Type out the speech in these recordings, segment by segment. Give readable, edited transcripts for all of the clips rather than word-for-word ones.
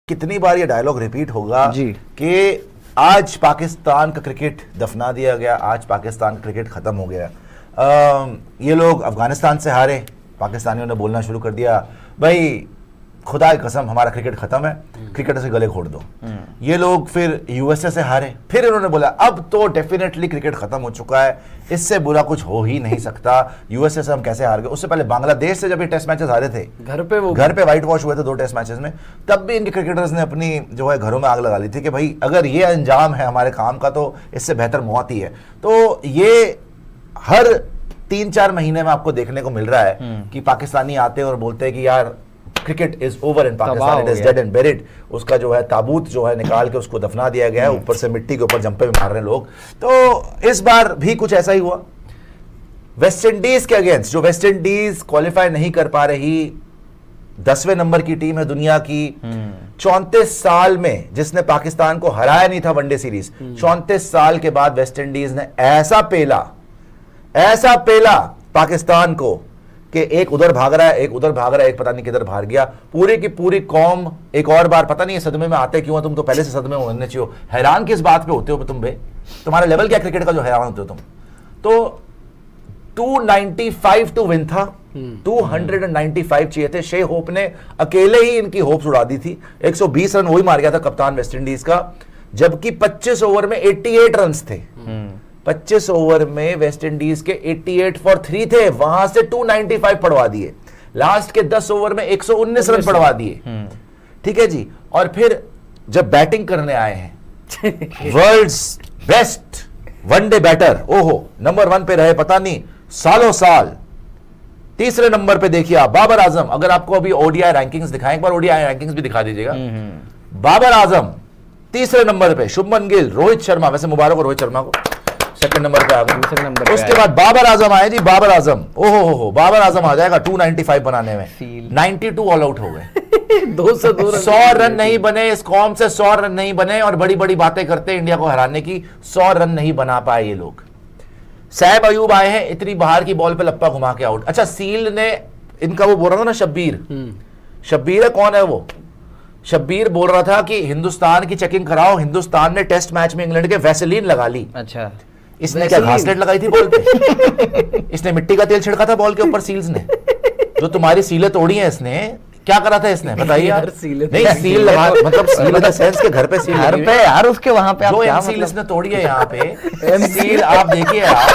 कितनी बार ये dialogue repeat होगा जी कि आज पाकिस्तान का क्रिकेट दफना दिया गया, आज पाकिस्तान का क्रिकेट खत्म हो गया। ये लोग अफगानिस्तान से हारे, पाकिस्तानियों ने बोलना शुरू कर दिया भाई खुदा की कसम हमारा क्रिकेट खत्म है, क्रिकेटर से गले घोट दो। ये लोग फिर यूएसए से हारे, फिर इन्होंने बोला अब तो डेफिनेटली क्रिकेट खत्म हो चुका है, इससे बुरा कुछ हो ही नहीं सकता। यूएसए से हम कैसे हार गए, उससे पहले बांग्लादेश से जब ये टेस्ट मैचेस हारे थे घर पे व्हाइट वॉश हुए थे 2 टेस्ट मैचेस में, तब भी इनके क्रिकेटर्स ने अपनी जो है घरों में आग लगा ली थी कि भाई अगर ये अंजाम है हमारे काम का तो इससे बेहतर मौत ही है। तो ये हर 3-4 महीने में आपको देखने को मिल रहा है कि पाकिस्तानी आते हैं और बोलते हैं कि यार cricket is over in Pakistan, it is dead and buried. उसका जो है ताबूत जो है निकाल के उसको दफना दिया गया है, ऊपर से मिट्टी के ऊपर जंपे भी मार रहे हैं लोग। तो इस बार भी कुछ ऐसा ही हुआ वेस्ट इंडीज के अगेंस्ट। जो वेस्ट इंडीज क्वालिफाई नहीं कर पा रही, 10वें नंबर की टीम है दुनिया की, 34 साल में जिसने पाकिस्तान को हराया नहीं था वनडे सीरीज, 34 साल के बाद वेस्ट इंडीज ने ऐसा पेला पाकिस्तान को कि एक उधर भाग रहा है, एक उधर भाग रहा है, एक पता नहीं किधर भाग गया। पूरी की पूरी कौम एक और बार पता नहीं सदमे में आते क्यों, तुम तो पहले से सदमे में होने चाहिए। हैरान किस बात पे होते हो तुम बे, तुम्हारा लेवल क्या क्रिकेट का जो हैरान होते हो तुम। तो 295 टू विन था, 295 चाहिए थे। शे होप ने अकेले ही इनकी होप्स उड़ा दी थी। 120 रन वही मार गया था कप्तान वेस्ट इंडीज का, जबकि 25 ओवर में 88 रन थे। 25 ओवर में वेस्ट इंडीज के 88 फॉर 3 थे, वहां से 295 पड़वा दिए। लास्ट के 10 ओवर में 119 रन पड़वा दिए। ठीक है जी। और फिर जब बैटिंग करने आए हैं वर्ल्ड्स बेस्ट वनडे बैटर, ओहो नंबर 1 पे रहे पता नहीं सालों साल, तीसरे नंबर पे देखिए आप बाबर आजम। अगर आपको अभी ओडीआई रैंकिंग्स दिखाएं, एक बार ओडीआई रैंकिंग्स भी दिखा दीजिएगा। बाबर आजम तीसरे नंबर पे, शुभमन गिल, रोहित शर्मा, वैसे मुबारक हो रोहित शर्मा को, सेकंड नंबर पे आ गए। उसके बाद बाबर आजम आए जी, बाबर आजम, ओहो हो बाबर आजम आ जाएगा 295 बनाने में। 92 ऑल आउट हो गए। 100 रन नहीं बने इस कौम से, 100 रन नहीं बने, और बड़ी बड़ी बातें करते हैं इंडिया को हराने की, 100 रन नहीं बना पाए ये लोग। सैब अयूब आए हैं, इतनी बाहर की बॉल पे लप्पा घुमा के आउट। अच्छा सील ने इनका वो बोल रहा था ना शब्बीर है, कौन है वो? शब्बीर बोल रहा था कि हिंदुस्तान की चेकिंग कराओ, हिंदुस्तान ने टेस्ट मैच में इंग्लैंड के वैसलीन लगा ली। अच्छा इसने क्या घासलेट लगाई थी बॉल पे? इसने मिट्टी का तेल छिड़का था बॉल के ऊपर सील्स ने, जो तुम्हारी सीलें तोड़ी हैं इसने। क्या करा था इसने बताइए यार? नहीं सील लगा, मतलब सील इन द सेंस के घर पे सील, घर पे यार उसके वहां पे जो क्या सील इसने तोड़ी है यहाँ पे सील आप देखिए आप।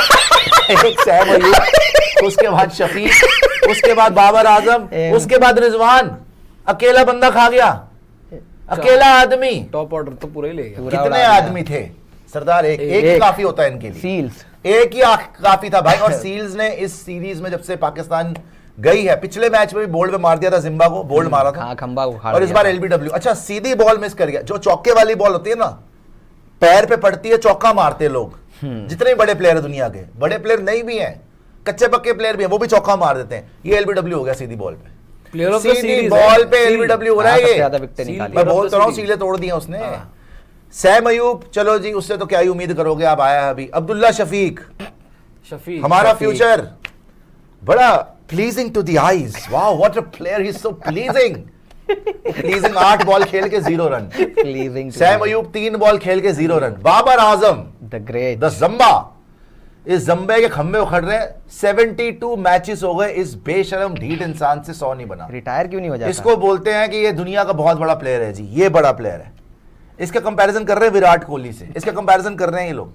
एक सैब अयूब, उसके बाद शफीक, उसके बाद बाबर आजम, उसके बाद रिजवान, अकेला बंदा खा गया, अकेला आदमी। टॉप ऑर्डर तो पूरा ही ले गया। कितने आदमी थे सरदार? एक ही काफी होता है इनके लिए, सील्स एक ही काफी था भाई। और सील्स ने इस सीरीज में जब से पाकिस्तान गई है, पिछले मैच में भी बोल्ड में मार दिया था, जिम्बा को बोल्ड मारा था, खंबा को और इस बार एलबीडब्ल्यू। अच्छा सीधी बॉल मिस कर गया, जो चौके वाली बॉल होती है ना, पैर पे पड़ती है, चौका मारते लोग। जितने बड़े प्लेयर है दुनिया के, बड़े प्लेयर नहीं भी हैं, कच्चे पक्के प्लेयर भी हैं, वो भी चौका मार देते हैं। ये एलबीडब्ल्यू हो गया सीधी बॉल पे, सीधी बॉल पे एलबीडब्ल्यू हो रहा है ये। मैं बोलता रहा हूँ सीले तोड़ दिया उसने। सैम अयूब चलो जी, उससे तो क्या ही उम्मीद करोगे आप, आया अभी। अब्दुल्ला शफीक हमारा फ्यूचर, बड़ा pleasing to the eyes, wow what a player, he is so pleasing. 8 ball खेल के 0 रन। सैम अयूब 3 बॉल खेल के 0 run. Babar Azam the great, the जम्बा, इस जम्बे के खंबे उखड़ रहे हैं। 72 मैचेस हो गए, इस बेशरम ढीठ इंसान से 100 नहीं बना। रिटायर क्यों नहीं हो जाता? इसको बोलते हैं कि ये दुनिया का बहुत बड़ा प्लेयर है जी, ये बड़ा प्लेयर है। इसका कंपैरिजन कर रहे हैं विराट कोहली से, इसका कंपैरिजन कर रहे हैं ये लोग।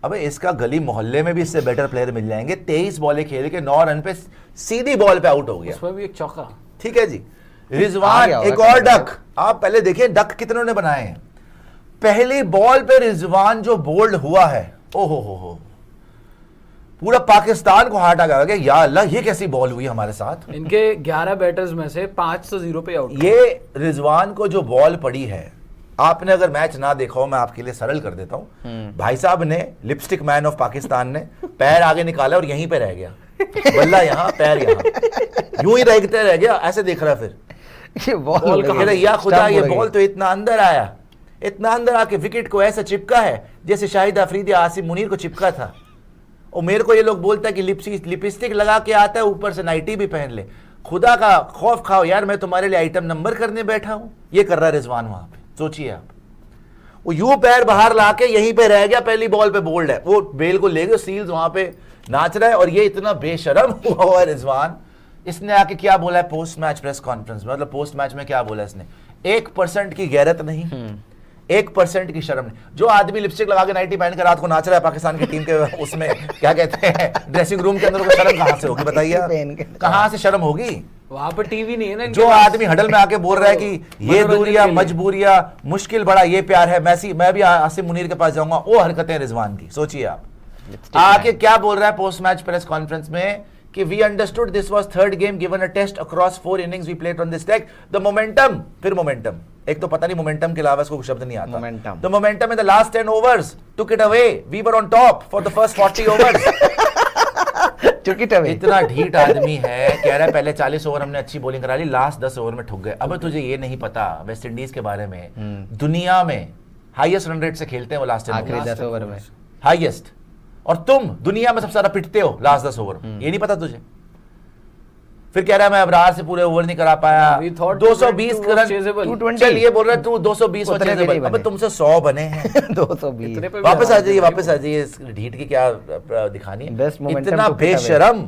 अबे इसका गली मोहल्ले में भी इससे बेटर प्लेयर मिल जाएंगे। 23 बॉलें खेल के 9 रन पे सीधी बॉल पे आउट हो गया, उसमें भी एक चौका। ठीक है जी। रिजवान एक और डक, आप पहले देखिए डक कितनों ने बनाए हैं। पहली बॉल पे रिजवान जो बोल्ड हुआ है, ओहो हो, पूरा पाकिस्तान को हार्ट आ गया, या अल्लाह ये कैसी बॉल हुई हमारे साथ। इनके 11 बैटर्स में से 5 तो 0 पे आउट। ये रिजवान को जो बॉल पड़ी है, आपने अगर मैच ना देखा हो, मैं आपके लिए सरल कर देता हूं। भाई साहब ने, लिपस्टिक मैन ऑफ पाकिस्तान ने पैर आगे निकाला और यहीं पे रह गया, बल्ला यहां पैर यहां, यूं ही रह गया, ऐसे देख रहा। फिर ये बॉल या खुदा, ये बॉल तो इतना अंदर आया, इतना अंदर आके विकेट को ऐसा चिपका है जैसे शाहिद अफरीदी आसिम मुनीर को चिपका था। और मेरे को ये लोग बोलता है कि लिपस्टिक लगा के आता है, ऊपर से नाइटी भी पहन ले। खुदा का खौफ खाओ यार, मैं तुम्हारे लिए आइटम नंबर करने बैठा हूं। ये कर रहा है रिजवान वहां पे, सोचिए आप। वो यूं पैर बाहर लाके यहीं पे रह गया, पहली बॉल पे बोल्ड है, वो बेल को ले गए, सील्स वहां पे नाच रहा है, और ये इतना बेशरम हुआ है रिजवान। इसने आके क्या बोला है पोस्ट मैच प्रेस कॉन्फ्रेंस में, मतलब पोस्ट मैच में क्या बोला इसने, 1% की गैरत नहीं, 1% की शर्म नहीं। जो आदमी लिपस्टिक लगा के नाइटी पहन कर रात को नाच रहा है पाकिस्तान की टीम के उसमें क्या कहते हैं ड्रेसिंग रूम के अंदर, को शर्म कहां से होगी बताइए, कहां से शर्म होगी? वहां पर टीवी नहीं है ना। जो आदमी हडल में आके बोल रहा है कि ये दूरिया मजबूरिया मुश्किल बड़ा ये प्यार है, मैं भी आसिम मुनीर के पास जाऊंगा, वो हरकतें रिजवान की सोचिए आप। आके क्या बोल रहा है पोस्ट मैच प्रेस कॉन्फ्रेंस में कि we understood this was third game given a test across 4 innings we played on this deck, the momentum, फिर मोमेंटम, एक तो पता नहीं मोमेंटम के अलावा इसको शब्द नहीं आता, Momentum. The momentum in the last 10 overs took it away, we were on top for the first 40 overs. इतना ढीठ आदमी है, कह रहा है पहले 40 ओवर हमने अच्छी बॉलिंग करा ली, लास्ट 10 ओवर में ठुक गए। अब तुझे ये नहीं पता वेस्ट इंडीज के बारे में, दुनिया में हाईएस्ट रन रेट से खेलते हैं वो लास्ट आखिरी 10 ओवर में, हाईएस्ट, और तुम दुनिया में सबसे ज्यादा पिटते हो लास्ट 10 ओवर, ये नहीं पता तुझे? फिर कह रहा है मैं अबरार से पूरे ओवर नहीं करा पाया, 220 रन, चल ये बोल रहा है तू 220 अब तुमसे 100 बने हैं। 220 वापस आ जाइए, इस ढीठ की क्या दिखानी है, इतना बेशरम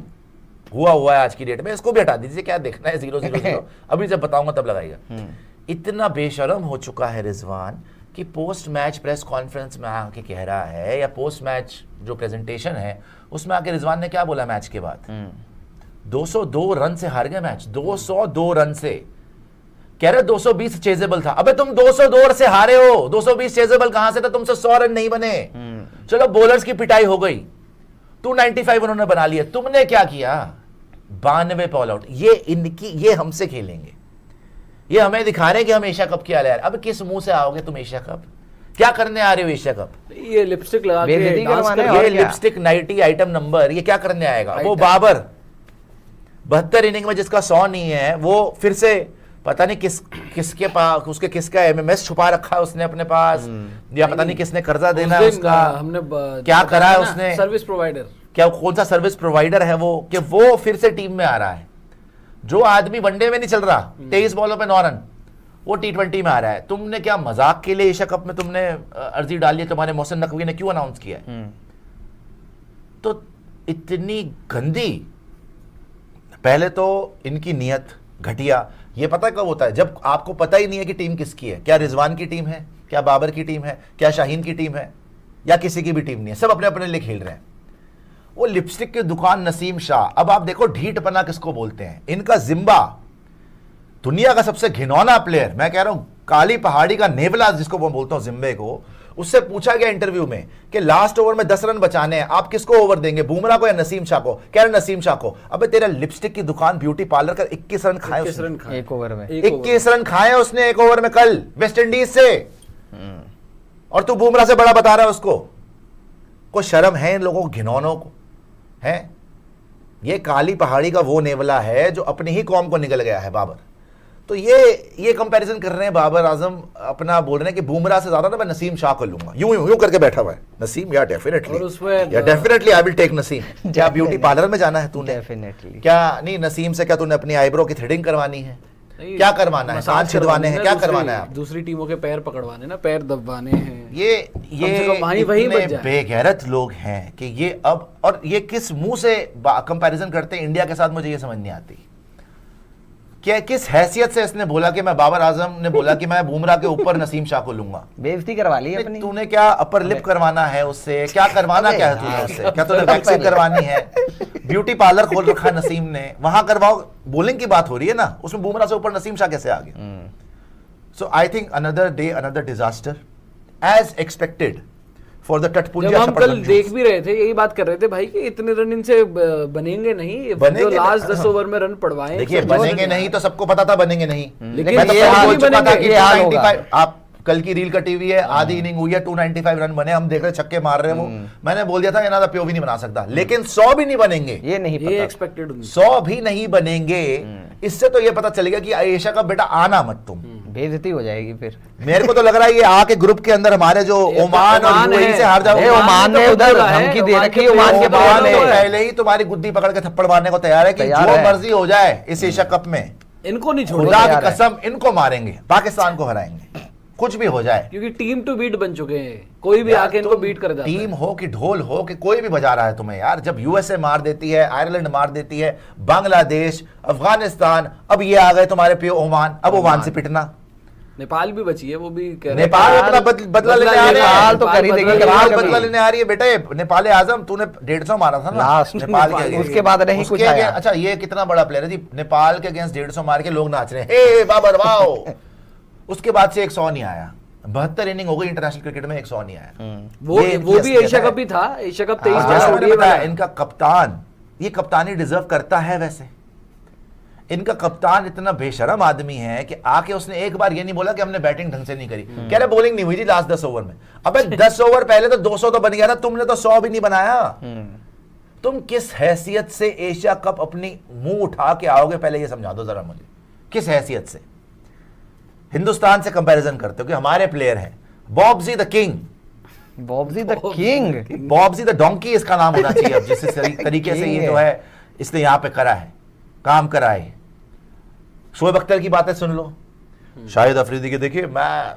हुआ है आज की डेट में, इसको भी हटा दीजिए, क्या देखना है 0-0-0, अभी जब बताऊंगा तब लगाइएगा। इतना बेशरम हो चुका है रिजवान कि पोस्ट मैच प्रेस कॉन्फ्रेंस में आके कह रहा है, या पोस्ट मैच जो प्रेजेंटेशन है उसमें आके रिजवान ने क्या बोला मैच के बाद, 202 रन से हार गए मैच, 202 रन से, कह रहे 220 चेजेबल था। अबे तुम 202 से हारे हो, 220 चेजेबल कहां से था, तुमसे 100 रन नहीं बने। चलो बॉलर्स की पिटाई हो गई, 295 उन्होंने बना लिया, तुमने क्या किया 92 ऑल आउट। ये हमसे खेलेंगे, ये हमें दिखा रहे हैं कि हम एशिया कप क्या ले रहे हैं। अब किस मुंह से आओगे तुम एशिया कप, क्या करने आ रहे हो एशिया कप? ये लिपस्टिक लगा के डांस कर, ये लिपस्टिक 90 आइटम नंबर, ये क्या करने आएगा? वो बाबर 72 इनिंग में जिसका 100 नहीं है, वो फिर से पता नहीं किसके पास, उसके किसका एमएमएस छुपा रखा है उसने अपने पास, या पता नहीं किसने कर्जा देना है उसका, हमने क्या करा है उसने, सर्विस प्रोवाइडर, क्या कौन सा सर्विस प्रोवाइडर है वो, कि वो फिर से टीम में आ रहा है। जो आदमी वनडे में नहीं चल रहा, 23 बॉलों पे 9 रन, वो T20 में आ रहा है। तुमने क्या मजाक के लिए एशिया कप में तुमने अर्जी डाली है? तुम्हारे मोहसिन नकवी ने क्यों अनाउंस किया है? तो इतनी गंदी, पहले तो इनकी नीयत घटिया। ये पता कब होता है? जब आपको पता ही नहीं है कि टीम किसकी है, क्या रिजवान की टीम है, क्या बाबर की टीम है, क्या शाहीन की टीम है, या किसी की भी टीम नहीं है, सब अपने अपने लिए खेल रहे हैं। वो लिपस्टिक की दुकान नसीम शाह, अब आप देखो ढीठपना किसको बोलते हैं, इनका जिम्बा, दुनिया का सबसे घिनौना प्लेयर, मैं कह रहा हूं काली पहाड़ी का नेवला जिसको मैं बोलता हूं जिम्बे को, उससे पूछा गया इंटरव्यू में कि लास्ट ओवर में 10 रन बचाने हैं, आप किसको ओवर देंगे, बुमराह को या नसीम शाह को? कह रहे नसीम शाह को। अबे तेरा लिपस्टिक की दुकान ब्यूटी पार्लर का 21 रन खाए उसने, एक ओवर में 21 रन खाए उसने एक ओवर में कल वेस्ट इंडीज से, और तू बुमराह से बड़ा बता रहा है उसको। कोई शर्म है इन लोगों को, घिनौनों को है? ये काली पहाड़ी का वो नेवला है जो अपनी ही कौम को निकल गया है, बाबर। तो ये कंपैरिजन कर रहे हैं, बाबर आजम अपना बोल रहे हैं कि बुमराह से ज्यादा ना मैं नसीम शाह को लूंगा, यूं करके बैठा हुआ है Naseem, yeah definitely I will take Naseem. क्या ब्यूटी पार्लर में जाना है तूने? डेफिनेटली। क्या नहीं नसीम से, क्या तूने अपनी आईब्रो की थ्रेडिंग करवानी है, क्या करवाना है, कान छिदवाने हैं, क्या करवाना है? दूसरी टीमों के पैर पकड़वाने ना, पैर दबवाने हैं। ये वही इतने बेगैरत लोग हैं कि ये अब, और ये किस मुंह से कंपैरिजन करते हैं इंडिया के साथ, मुझे ये समझ नहीं आती। क्या किस हैसियत से इसने बोला कि मैं, बाबर आजम ने बोला कि मैं बुमराह के ऊपर नसीम शाह को लूंगा? बेइज्जती करवा ली अपनी। तूने क्या अपर लिप करवाना है उससे, क्या करवाना क्या है तूने उससे? क्या तूने वैक्सीन करवानी है? ब्यूटी पार्लर खोल रखा है नसीम ने, वहां करवाओ। बोलिंग की बात हो रही है ना, उसमें बुमराह से ऊपर नसीम शाह कैसे आ गया? So I think another day another disaster as expected for the टटपुंजिया। हम कल देख भी रहे थे, यही बात कर रहे थे भाई कि इतने रन इनसे बनेंगे नहीं, जो लास्ट 10 ओवर में रन पड़वाए। देखिए बनेंगे नहीं तो सबको पता था बनेंगे नहीं, लेकिन मैं तो ये बोल चुका था कि ये हाल होगा। 295, आप कल की रील कटी हुई है, आधी इनिंग हुई है, 295 रन बने, हम देख रहे छक्के मार रहे हैं वो। मैंने बोल दिया था इन्हें प्यो भी नहीं बना सकता, लेकिन 100 भी नहीं बनेंगे, ये नहीं ये पता, एक्सपेक्टेड 100 भी नहीं बनेंगे। इससे तो ये पता चलेगा कि एशिया का बेटा आना मत तुम, बेइज्जती हो जाएगी फिर। मेरे को तो लग रहा है ये आके ग्रुप के अंदर हमारे जो ये तो ओमान और ओमान यूएई है। से हार जाओगे। ओमान ने तो उधर बोला है, धमकी दे ओमान रखी के है, ओमान के प्लेयर ओमान प्लेयर तो ने। पहले ही तुम्हारी गुद्दी पकड़ के थप्पड़ मारने को तैयार है कि तैयार जो है। मर्जी हो जाए इस एशिया कप में, इनको नहीं छोड़ेगा खुदा तैयार की है। कसम इनको मारेंगे, पाकिस्तान को हराएंगे, कुछ भी हो जाए। क्योंकि टीम टू बीट बन चुके हैं, कोई भी यार, आके इनको तुम बीट कर जाता टीम है। हो कि ढोल हो कि कोई भी बजा रहा है तुम्हें यार। जब यूएसए मार देती है, आयरलैंड मार देती है, बांग्लादेश, अफगानिस्तान, अब ये आ गए तुम्हारे पे ओमान, अब ओमान से पिटना। नेपाल भी बची है, वो भी कह रहे हैं। नेपाल अपना बदला लेने आ रहे हैं। नेपाल तो कर ही देगी, नेपाल कभी। बदला लेने आ रही है बेटे। नेपाल आजम तूने 150 मारा था ना लास्ट नेपाल के against। उसके बाद नहीं कुछ उसके आया। अच्छा ये कितना बड़ा प्लेयर है जी, नेपाल के अगेंस्ट 150 मार के लोग नाच रहे हैं, हे बाबर वाओ। उसके बाद से 100 नहीं आया, 72 इनिंग हो गई इंटरनेशनल क्रिकेट में, 100 नहीं आया। वो ये इनकी भी असलियत एशिया है। कप ही था, एशिया कप 23 जैसा मैंने ODI बताया, वाला। इनका कप्तान, ये कप्तानी डिजर्व करता है। वैसे इनका कप्तान इतना बेशरम आदमी है कि आके उसने एक बार ये नहीं बोला कि हमने बैटिंग ढंग से नहीं करी, कह रहे बॉलिंग नहीं हुई जी लास्ट 10 ओवर में। अबे 10 ओवर पहले तो 200 तो बन गया था, तुमने तो 100 भी नहीं बनाया। तुम किस हैसियत से एशिया कप अपनी मुंह उठा के आओगे, पहले ये समझा दो जरा मुझे, किस हैसियत से हिंदुस्तान से कंपैरिजन करते हो कि हमारे प्लेयर हैं Bobji the king, Bobji the king. Bobji the donkey इसका नाम होना चाहिए अब, जिस तरीके से ये जो है इसने यहां पे करा है, काम करा है। शोएब अख्तर की बातें सुन लो, शाहिद अफरीदी की देखिए, मैं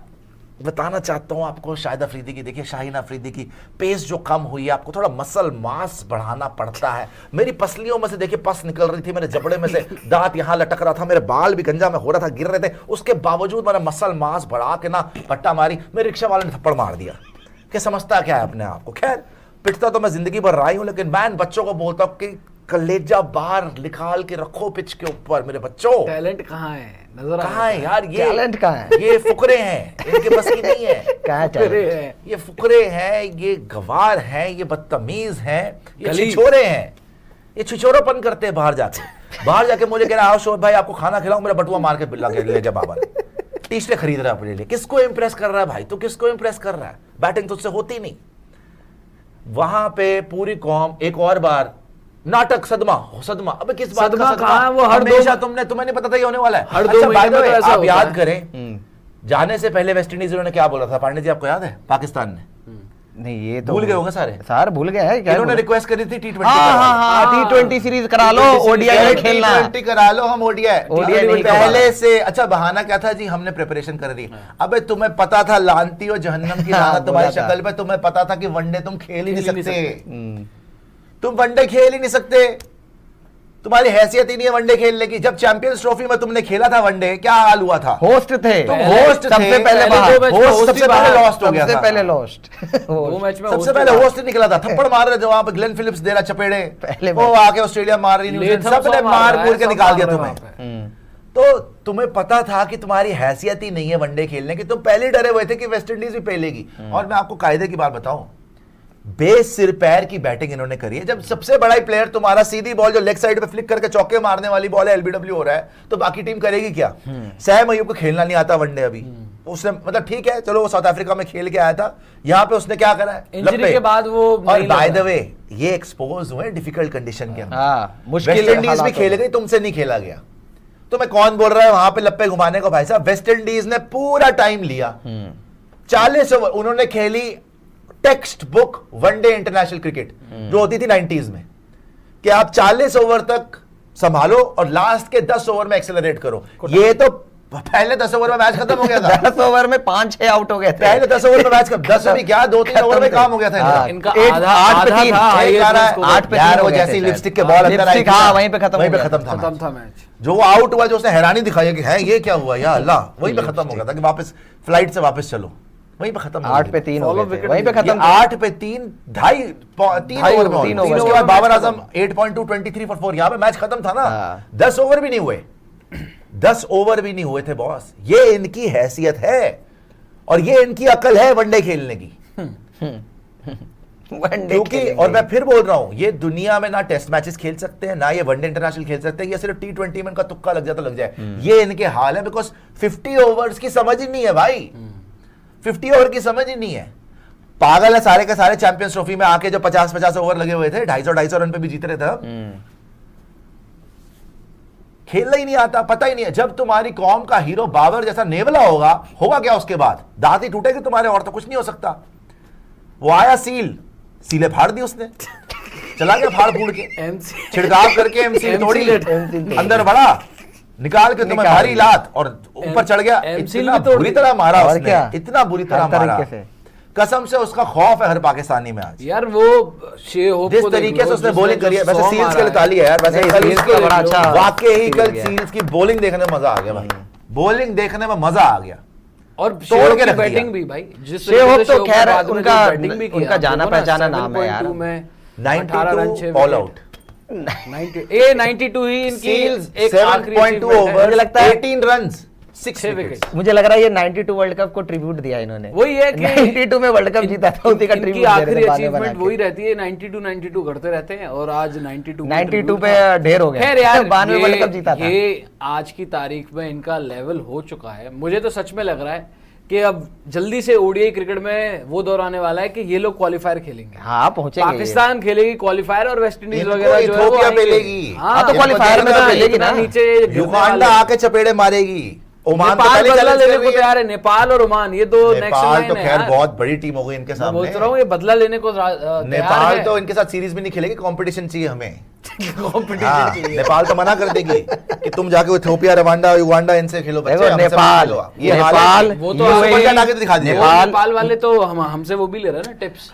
बताना चाहता हूं आपको, शाहिद अफरीदी की देखिए, शाहीन अफरीदी की पेस जो कम हुई है, आपको थोड़ा मसल मास बढ़ाना पड़ता है। मेरी पसलियों में से देखिए पस निकल रही थी, मेरे जबड़े में से दांत यहां लटक रहा था, मेरे बाल भी गंजा में हो रहा था, गिर रहे थे, उसके बावजूद मैंने मसल मास बढ़ा के ना पट्टा मारी, मेरे रिक्शा वाले ने थप्पड़ मार दिया। क्या समझता क्या है अपने आप को? खैर पिटता तो मैं जिंदगी भर रहा हूं, लेकिन मैं बच्चों को बोलता हूं कि कलेजा बाहर निकाल के रखो पिच के ऊपर, मेरे बच्चों। टैलेंट कहाँ है, नजर कहाँ है यार ये टैलेंट कहाँ है? ये फुकरे हैं, इनके बस की नहीं है। कहाँ है अरे टैलेंट? है। ये फुकरे हैं, ये गवार हैं, ये बदतमीज हैं, ये गली। छिछोरे हैं, ये छिछोरापन करते हैं। बाहर जाके मुझे कह रहा है आओ शोएब भाई आपको खाना खिलाऊं, मेरा बटुआ मार के बिल्ला के ले जा बाबर। टी शर्ट खरीद रहा है अपने लिए, किसको इंप्रेस कर रहा है भाई? तो किसको इंप्रेस कर रहा है? बैटिंग तुझसे होती नहीं। वहां पे पूरी कौम एक और बार नाटक, सदमा। अबे किस बात का सदमा कहाँ है? वो हर हमेशा तुम्हें नहीं पता था ये होने वाला है। हर 2 अच्छा, by महीने the में way, तो ऐसा आप होता याद है। करें जाने से पहले वेस्ट इंडीज ने क्या बोला था पांडे जी, आपको याद है? पाकिस्तान ने नहीं ये तो भूल गए होंगे सारे। सार भूल गए हैं क्या? इन्होंने रिक्वेस्ट करी थी T20 T20 सीरीज करा लो, ओडीआई में खेलना। T20 करा लो, हम ओडीआई नहीं पहले से। अच्छा बहाना क्या था जी, हमने प्रिपरेशन कर दी। अबे तुम्हें पता था, लानती हो जहन्नम की लानत तुम्हारी बोला था। शक्ल पे, तुम्हें पता था कि वनडे तुम खेल ही नहीं खेल ही नहीं सकते, तुम वनडे खेल ही नहीं सकते, तुम्हारी हैसियत ही नहीं है वनडे खेलने की। जब चैंपियंस ट्रॉफी में तुमने खेला था वनडे, क्या हाल हुआ था? होस्ट थे तुम होस्ट थे, सबसे पहले पहले बाहर। 2 मैच में होस्ट host ही सबसे पहले बाहर। लॉस्ट हो गया सबसे था। पहले लॉस्ट। 2 मैच में सबसे host पहले ही होस्ट निकला था, थप्पड़ मार रहे जो वहां पे ग्लेन फिलिप्स दे रहा चपेड़े, पहले वो आके ऑस्ट्रेलिया मार रही, न्यूजीलैंड लेथम सबने सब मार रहा मूर है, के सब निकाल दिया मार रहे तुम्हें। हैं वहाँ पे। तो तुम्हें पता था कि तुम्हारी हैसियत ही नहीं है वनडे खेलने की, तुम पहले डरे हुए थे कि वेस्ट इंडीज भी पहलेगी। और मैं आपको कायदे की बात बताऊं, बेस सिर पैर की बैटिंग इन्होंने करी है। जब सबसे बड़ा ही प्लेयर तुम्हारा सीधी बॉल जो लेग साइड पे फ्लिक करके चौके मारने वाली बॉल है, एलबीडब्ल्यू हो रहा है, तो बाकी टीम करेगी क्या? सैम अयूब को खेलना नहीं आता वनडे अभी, उसने मतलब ठीक है चलो वो साउथ अफ्रीका में खेल के आया था, यहाँ पे उसने क्या करा है? इंजरी लपे। के बाद वो और नहीं बाय द लगा। वे ये एक्सपोज हुए डिफिकल्ट कंडीशन के अंदर। हाँ, मुश्किल वेस्ट इंडीज भी हालात खेल गई, तुमसे नहीं खेला गया। तो मैं कौन बोल रहा है वहां पे लप्पे घुमाने को? भाई साहब वेस्ट इंडीज ने पूरा टाइम लिया, 40 ओवर उन्होंने खेली, text book one day international cricket जो होती थी 90s में, कि आप 40 ओवर तक संभालो और लास्ट के 10 ओवर में एक्सेलरेट करो। ये तो पहले 10 ओवर में मैच खत्म हो गया था। 10 ओवर में 5-6 आउट हो गए थे। पहले 10 ओवर में मैच खत्म, 10 भी क्या 2-3 ओवर में काम हो गया था हाँ, इनका। इनका। आधा 8 पे आधा 3 था, एक आ रहा है, 8 पे 3 यार हो वो गए जैसी थे लिपस्टिक के शायद। बॉल अंदर आई थी लिपस्टिक, हाँ, वहीं पे खत्म हो गया। खत्म था मैच। जो वो आउट हुआ, जो उसने हैरानी दिखाई कि है ये क्या हुआ, या अल्लाह, वहीं पे खत्म हो गया था कि वापस फ्लाइट से वापस चलो, वहीं पे खत्म। 8 पे 3 हो Follow गए थे, wicket वहीं पे नहीं। खत्म। 8 पे 3, 3 ढाई ओवर में, तीन 3 ओवर ओवर में बाद बाबर खत्म। आजम 8.2 23 for 4, यहाँ पे मैच खत्म था ना। हाँ। 10 ओवर भी नहीं हुए, 10 ओवर भी नहीं हुए थे बॉस। ये इनकी हैसियत है और ये इनकी अकल है वनडे खेलने की। वनडे क्योंकि खेलेंगे। और मैं फिर बोल रहा हूं, ये दुनिया में ना टेस्ट मैचेस खेल सकते हैं, ना ये वनडे इंटरनेशनल खेल सकते हैं, ये सिर्फ T20 में इनका तुक्का लग जाए तो लग जाए। ये इनके हाल है, बिकॉज 50 ओवर्स की समझ ही नहीं है भाई, 50 ओवर की समझ ही नहीं है। पागल है सारे के सारे चैंपियंस ट्रॉफी में आके जो 50-50 ओवर लगे हुए थे, 250 रन पे भी जीत रहे थे। खेलना ही नहीं आता, पता ही नहीं है। जब तुम्हारी कौम का हीरो बाबर जैसा नेवला होगा क्या उसके बाद? दांत ही टूटेगी तुम्हारे, और तो कुछ नहीं हो सकता। वो आया सीले फाड़ दी उसने, चला गया फाड़ फूड़ के, छिड़काव करके एमसील तोड़ी, अंदर बढ़ा, निकाल के तुम्हें भारी लात और ऊपर चढ़ गया। इतना बुरी तरह मारा उसने, इतना बुरी तरह मारा, कसम से उसका खौफ है हर पाकिस्तानी में आज। यार वो शे होप जिस तरीके से उसने बॉलिंग करी है, वैसे सील्स के लिए ताली है यार, वैसे बड़ा अच्छा वाकई कल सील्स की बॉलिंग देखने में मजा आ गया भाई, बॉलिंग देखने में मजा आ गया। और तोड़ के रख बैटिंग भी भाई, जिस शे होप तो खैर उनका जाना पहचाना नाम है यार। 92 ऑल आउट, 92 ही इनकी एक 7.2 ओवर, मुझे लगता है 18 रन्स, 6 विकेट। मुझे लग रहा है ये 92 वर्ल्ड कप को ट्रिब्यूट दिया इन्होंने। वही है कि 92 में वर्ल्ड कप जीता था, उसी का इनकी ट्रिब्यूट आखिरी अचीवमेंट वही रहती है, 92 करते रहते हैं, और आज 92 पे ढेर हो गया। खैर यार 92 वर्ल्ड कप जीता था। ये आज की तारीख में इनका लेवल हो चुका है। मुझे तो सच में लग रहा है कि अब जल्दी से ओडीआई क्रिकेट में वो दौर आने वाला है कि ये लोग क्वालिफायर खेलेंगे। हाँ पहुंचेंगे, पाकिस्तान खेलेगी क्वालिफायर, और वेस्ट इंडीज इनको वगैरह जो है वो इथोपिया आएंगे। मिलेगी। हाँ तो क्वालिफायर में तो मिलेगी ना। नीचे युगांडा आके चपेड़े मारेगी, ओमान तो नेपाल पहले बदला चैलेंज लेने कर को रही है। तैयार है, नेपाल और ओमान ये दो नेक्स्ट नेपाल लाइन तो है खैर यार। बहुत बड़ी टीम हो गई इनके मैं सामने। बोल रहा हूँ ये बदला लेने को तैयार नेपाल है। तो इनके साथ सीरीज भी नहीं खेलेगी, कंपटीशन चाहिए हमें। कंपटीशन हाँ, चाहिए। नेपाल तो मना कर देगी कि तुम जाके इथोपिया, रवांडा, युगांडा इनसे खेलो बच्चे, देखो हमसे मत नेपाल, खेलो। ये हाल नेपाल, है। वो तो ये सुपर का लाके दिखा दिया। नेपाल वाले तो हमसे वो भी ले रहे हैं ना टिप्स।